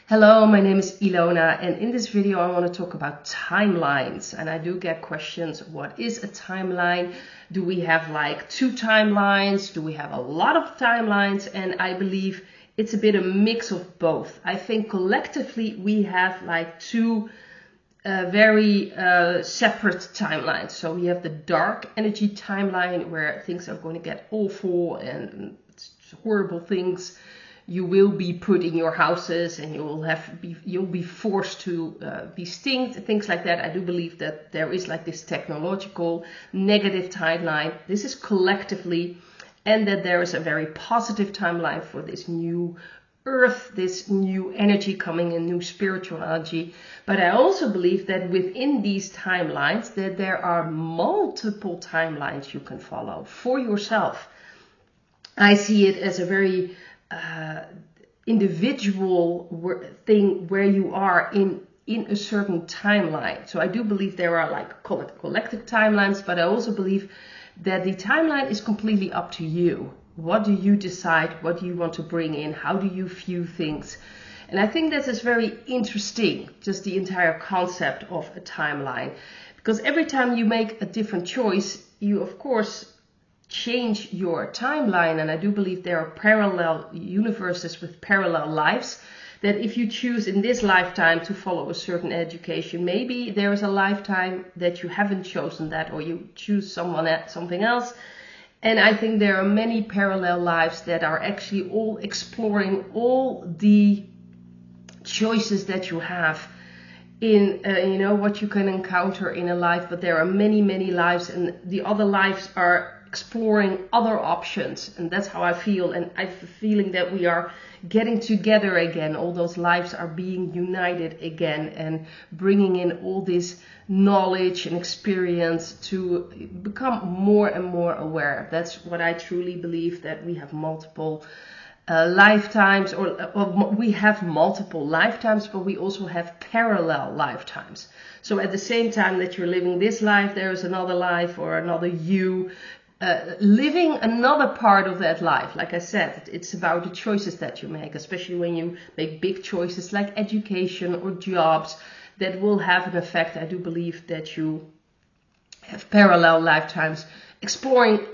Hello, my name is Ilona, and in this video I want to talk about timelines. And I do get questions, what is a timeline? Do we have like 2 timelines? Do we have a lot of timelines? And I believe it's a bit a mix of both. I think collectively we have like 2 very separate timelines. So we have the dark energy timeline where things are going to get awful and horrible things you will be put in your houses, and you'll be forced to be stinged, things like that. I do believe that there is like this technological negative timeline. This is collectively, and that there is a very positive timeline for this new earth, this new energy coming in, new spiritual energy. But I also believe that within these timelines that there are multiple timelines you can follow for yourself. I see it as a very individual thing where you are in a certain timeline. So I do believe there are like collective timelines, but I also believe that the timeline is completely up to you. What do you decide? What do you want to bring in? How do you view things? And I think that is very interesting, just the entire concept of a timeline, because every time you make a different choice, you of course change your timeline. And I do believe there are parallel universes with parallel lives, that if you choose in this lifetime to follow a certain education, maybe there is a lifetime that you haven't chosen that, or you choose something else. And I think there are many parallel lives that are actually all exploring all the choices that you have in what you can encounter in a life. But there are many lives, and the other lives are exploring other options. And that's how I feel. And I have a feeling that we are getting together again. All those lives are being united again and bringing in all this knowledge and experience to become more and more aware. That's what I truly believe, that we have multiple lifetimes, or we have multiple lifetimes, but we also have parallel lifetimes. So at the same time that you're living this life, there is another life or another you living another part of that life. Like I said, it's about the choices that you make, especially when you make big choices like education or jobs that will have an effect. I do believe that you have parallel lifetimes exploring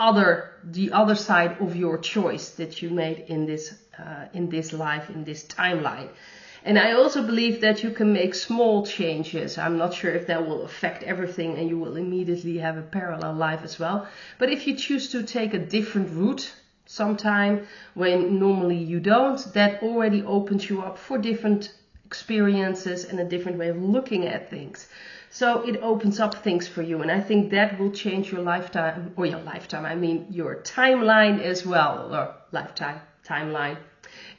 the other side of your choice that you made in this life, in this timeline. And I also believe that you can make small changes. I'm not sure if that will affect everything and you will immediately have a parallel life as well. But if you choose to take a different route sometime when normally you don't, that already opens you up for different experiences and a different way of looking at things. So it opens up things for you. And I think that will change your lifetime, or your timeline as well, or timeline.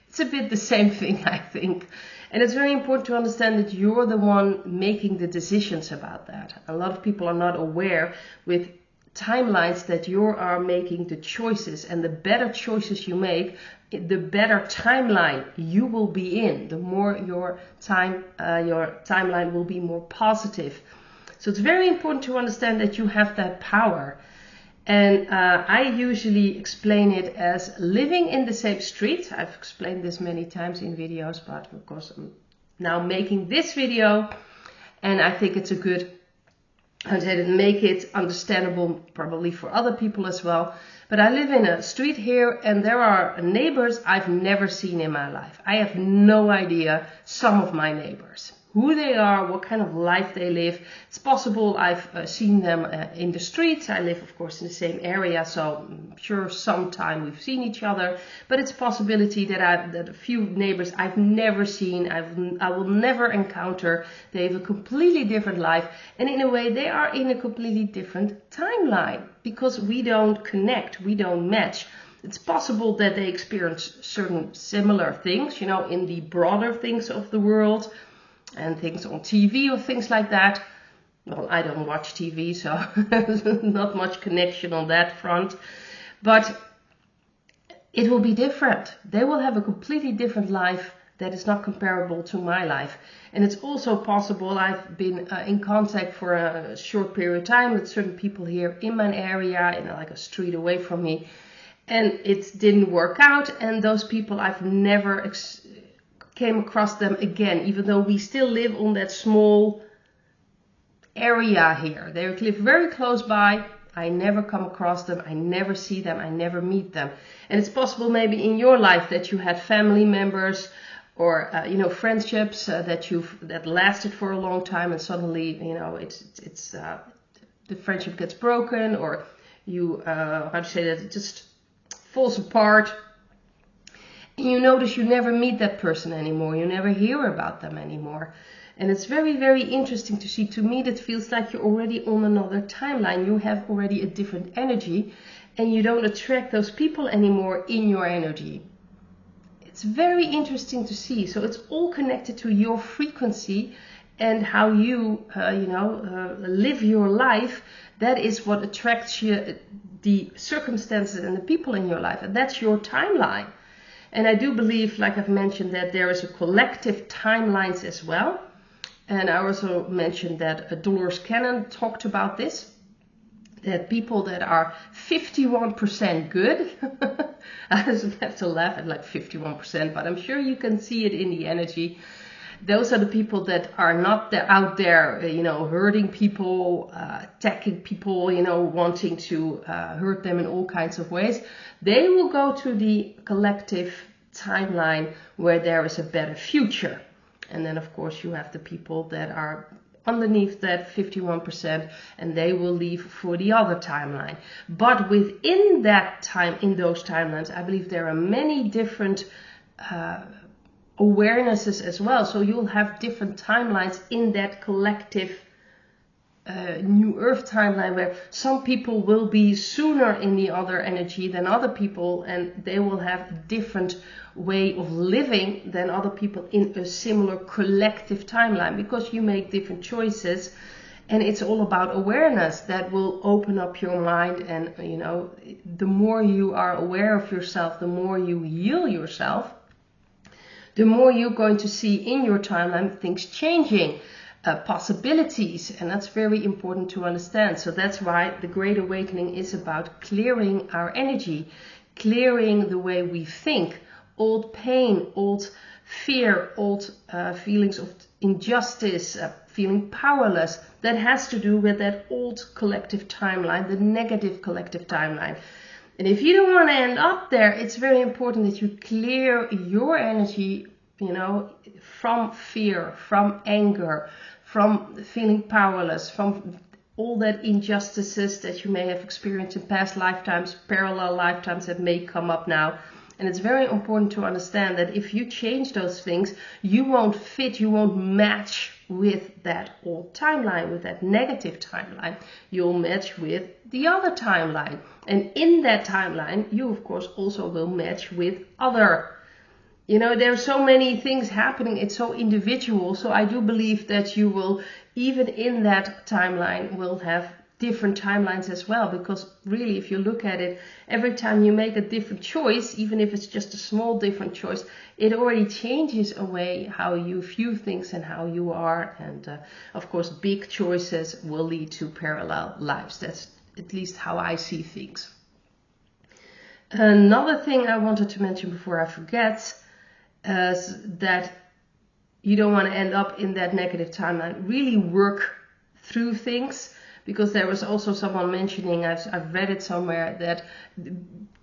It's a bit the same thing, I think. And it's very important to understand that you're the one making the decisions about that. A lot of people are not aware with timelines that you are making the choices, and the better choices you make, the better timeline you will be in. The more your timeline will be more positive. So it's very important to understand that you have that power. And I usually explain it as living in the same street. I've explained this many times in videos, but of course I'm now making this video, and I think it's a good, make it understandable probably for other people as well. But I live in a street here, and there are neighbors I've never seen in my life. I have no idea some of my neighbors, who they are, what kind of life they live. It's possible I've seen them in the streets. I live, of course, in the same area, so I'm sure sometime we've seen each other. But it's a possibility that a few neighbors I've never seen, I will never encounter. They have a completely different life, and in a way they are in a completely different timeline, because we don't connect, we don't match. It's possible that they experience certain similar things, in the broader things of the world, and things on TV or things like that. Well, I don't watch TV, so not much connection on that front. But it will be different. They will have a completely different life that is not comparable to my life. And it's also possible, I've been in contact for a short period of time with certain people here in my area, in like a street away from me. And it didn't work out. And those people I've never came across them again, even though we still live on that small area here. They live very close by. I never come across them. I never see them. I never meet them. And it's possible maybe in your life that you had family members or friendships that lasted for a long time, and suddenly the friendship gets broken, or you it just falls apart. And you notice you never meet that person anymore. You never hear about them anymore. And it's very, very interesting to see. To me, that feels like you're already on another timeline. You have already a different energy, and you don't attract those people anymore in your energy. It's very interesting to see. So it's all connected to your frequency and how you, live your life. That is what attracts you, the circumstances and the people in your life. And that's your timeline. And I do believe, like I've mentioned, that there is a collective timelines as well. And I also mentioned that Dolores Cannon talked about this, that people that are 51% good, I have to laugh at like 51%, but I'm sure you can see it in the energy. Those are the people that are not out there, hurting people, attacking people, wanting to hurt them in all kinds of ways. They will go to the collective timeline where there is a better future. And then, of course, you have the people that are underneath that 51%, and they will leave for the other timeline. But within that time, in those timelines, I believe there are many different awarenesses as well. So you'll have different timelines in that collective New Earth timeline, where some people will be sooner in the other energy than other people, and they will have a different way of living than other people in a similar collective timeline, because you make different choices. And it's all about awareness that will open up your mind. And the more you are aware of yourself, the more you heal yourself, the more you're going to see in your timeline things changing, possibilities. And that's very important to understand. So that's why the Great Awakening is about clearing our energy, clearing the way we think, old pain, old fear, old feelings of injustice, feeling powerless. That has to do with that old collective timeline, the negative collective timeline. And if you don't want to end up there, it's very important that you clear your energy, from fear, from anger, from feeling powerless, from all that injustices that you may have experienced in past lifetimes, parallel lifetimes that may come up now. And it's very important to understand that if you change those things, you won't fit, you won't match with that old timeline, with that negative timeline. You'll match with the other timeline. And in that timeline, you of course also will match with other. There are so many things happening. It's so individual. So I do believe that you will, even in that timeline, will have different timelines as well. Because really, if you look at it, every time you make a different choice, even if it's just a small different choice, it already changes a way how you view things and how you are. And of course, big choices will lead to parallel lives. That's at least how I see things. Another thing I wanted to mention before I forget is that you don't want to end up in that negative timeline. Really work through things, because there was also someone mentioning, I've read it somewhere, that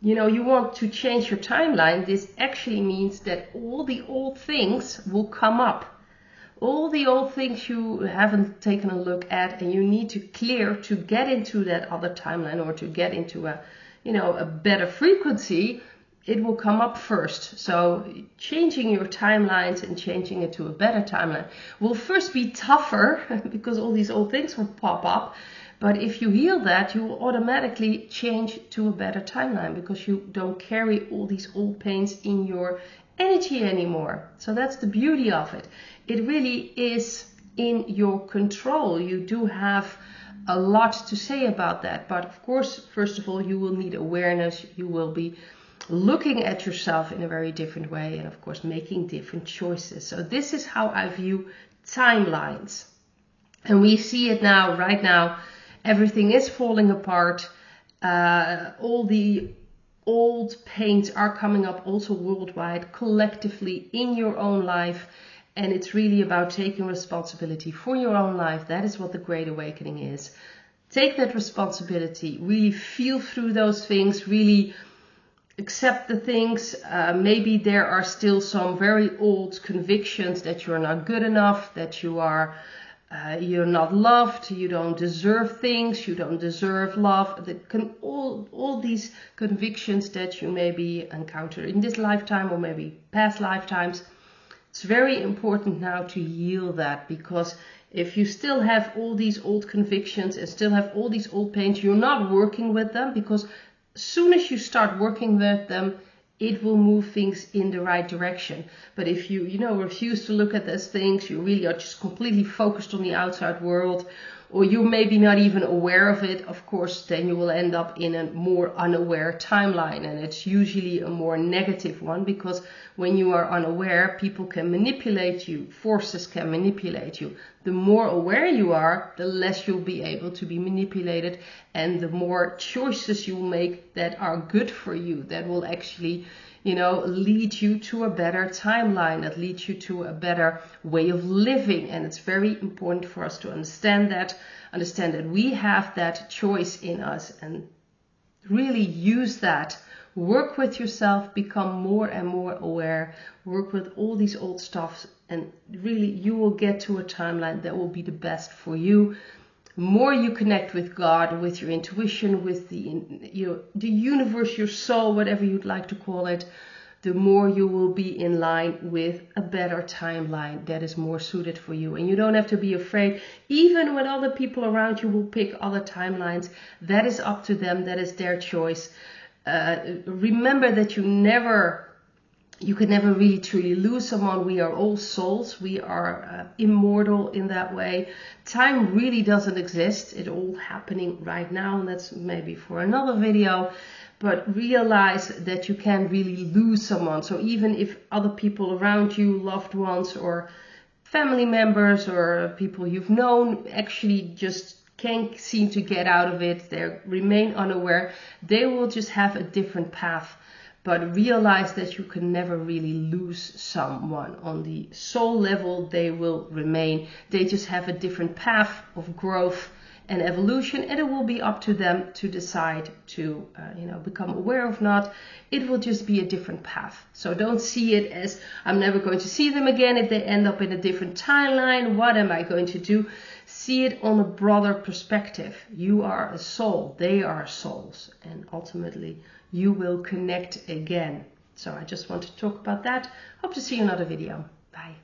you want to change your timeline. This actually means that all the old things will come up. All the old things you haven't taken a look at and you need to clear to get into that other timeline, or to get into a better frequency, it will come up first. So changing your timelines and changing it to a better timeline will first be tougher because all these old things will pop up. But if you heal that, you will automatically change to a better timeline, because you don't carry all these old pains in your energy anymore. So that's the beauty of it. It really is in your control. You do have a lot to say about that. But of course, first of all, you will need awareness. You will be looking at yourself in a very different way, and of course making different choices. So this is how I view timelines. And we see it now, right now, everything is falling apart. All the old pains are coming up also worldwide, collectively in your own life. And it's really about taking responsibility for your own life. That is what the Great Awakening is. Take that responsibility, really feel through those things, really accept the things. Maybe there are still some very old convictions that you're not good enough, that you're not loved, you don't deserve things, you don't deserve love. All these convictions that you maybe encounter in this lifetime or maybe past lifetimes. It's very important now to heal that, because if you still have all these old convictions and still have all these old pains, you're not working with them, because as soon as you start working with them, it will move things in the right direction. But if you refuse to look at those things, you really are just completely focused on the outside world, or you're maybe not even aware of it, of course, then you will end up in a more unaware timeline. And it's usually a more negative one, because when you are unaware, people can manipulate you, forces can manipulate you. The more aware you are, the less you'll be able to be manipulated, and the more choices you will make that are good for you, that will actually lead you to a better timeline, that leads you to a better way of living. And it's very important for us to understand that we have that choice in us, and really use that. Work with yourself, become more and more aware, work with all these old stuffs, and really you will get to a timeline that will be the best for you. The more you connect with God, with your intuition, with the universe, your soul, whatever you'd like to call it, the more you will be in line with a better timeline that is more suited for you. And you don't have to be afraid, even when other people around you will pick other timelines. That is up to them, that is their choice. Remember that you can never really truly lose someone. We are all souls. We are immortal in that way. Time really doesn't exist. It's all happening right now, and that's maybe for another video. But realize that you can't really lose someone. So even if other people around you, loved ones or family members or people you've known, actually just can't seem to get out of it, they remain unaware, they will just have a different path. But realize that you can never really lose someone. On the soul level, they will remain. They just have a different path of growth and evolution, and it will be up to them to decide to become aware or not. It will just be a different path. So don't see it as, I'm never going to see them again if they end up in a different timeline. What am I going to do? See it on a broader perspective. You are a soul, they are souls, and ultimately you will connect again. So I just want to talk about that. Hope to see you in another video. Bye.